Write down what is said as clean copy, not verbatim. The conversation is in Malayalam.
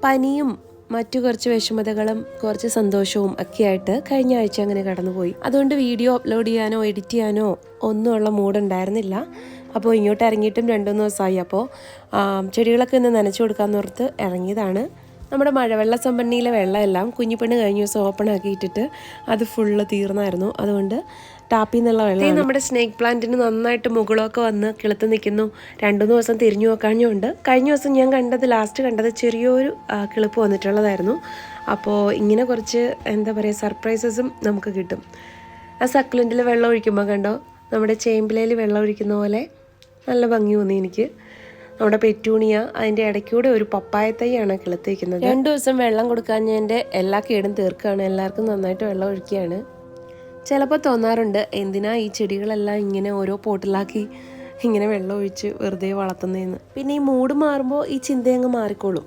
പനിയും മറ്റു കുറച്ച് വിഷമതകളും കുറച്ച് സന്തോഷവും ഒക്കെ ആയിട്ട് കഴിഞ്ഞ ആഴ്ച അങ്ങനെ കടന്നുപോയി. അതുകൊണ്ട് വീഡിയോ അപ്ലോഡ് ചെയ്യാനോ എഡിറ്റ് ചെയ്യാനോ ഒന്നുമുള്ള മൂഡുണ്ടായിരുന്നില്ല. അപ്പോൾ ഇങ്ങോട്ട് ഇറങ്ങിയിട്ടും 2-3 ദിവസമായി. അപ്പോൾ ചെടികളൊക്കെ ഒന്ന് നനച്ചു കൊടുക്കാമെന്ന് ഓർത്ത് ഇറങ്ങിയതാണ്. നമ്മുടെ മഴവെള്ള സംഭരണിയിലെ വെള്ളമെല്ലാം കുഞ്ഞിപ്പെണ്ണ് കഴിഞ്ഞ ദിവസം ഓപ്പൺ ആക്കിയിട്ടിട്ട് അത് ഫുള്ള് തീർന്നായിരുന്നു. അതുകൊണ്ട് ടാപ്പിൽ നിന്നുള്ള വെള്ളം നമ്മുടെ സ്നേക്ക് പ്ലാന്റിന് നന്നായിട്ട് മുകളൊക്കെ വന്ന് കിളുത്ത് നിൽക്കുന്നു. 2-3 ദിവസം തിരിഞ്ഞു നോക്കാഞ്ഞുകൊണ്ട് കഴിഞ്ഞ ദിവസം ഞാൻ ലാസ്റ്റ് കണ്ടത് ചെറിയൊരു കിളിപ്പ് വന്നിട്ടുള്ളതായിരുന്നു. അപ്പോൾ ഇങ്ങനെ കുറച്ച് എന്താ പറയുക സർപ്രൈസസും നമുക്ക് കിട്ടും. ആ സക്കുലൻറ്റിൽ വെള്ളം ഒഴിക്കുമ്പോൾ കണ്ടോ, നമ്മുടെ ചേമ്പിലയിൽ വെള്ളം ഒഴിക്കുന്ന പോലെ നല്ല ഭംഗി തോന്നി എനിക്ക്. നമ്മുടെ പെറ്റൂണിയ, അതിൻ്റെ ഇടയ്ക്കൂടെ ഒരു പപ്പായ തൈയാണ് കിളുത്ത് വയ്ക്കുന്നത്. 2 ദിവസം വെള്ളം കൊടുക്കാഞ്ഞതിൻ്റെ എല്ലാ കേടും തീർക്കുകയാണ്. എല്ലാവർക്കും നന്നായിട്ട് വെള്ളം ഒഴിക്കുകയാണ്. ചിലപ്പോൾ തോന്നാറുണ്ട് എന്തിനാ ഈ ചെടികളെല്ലാം ഇങ്ങനെ ഓരോ പോട്ടിലാക്കി ഇങ്ങനെ വെള്ളം ഒഴിച്ച് വെറുതെ വളർത്തുന്നതെന്ന്. പിന്നെ ഈ മൂഡ് മാറുമ്പോൾ ഈ ചിന്തയങ്ങ് മാറിക്കോളും.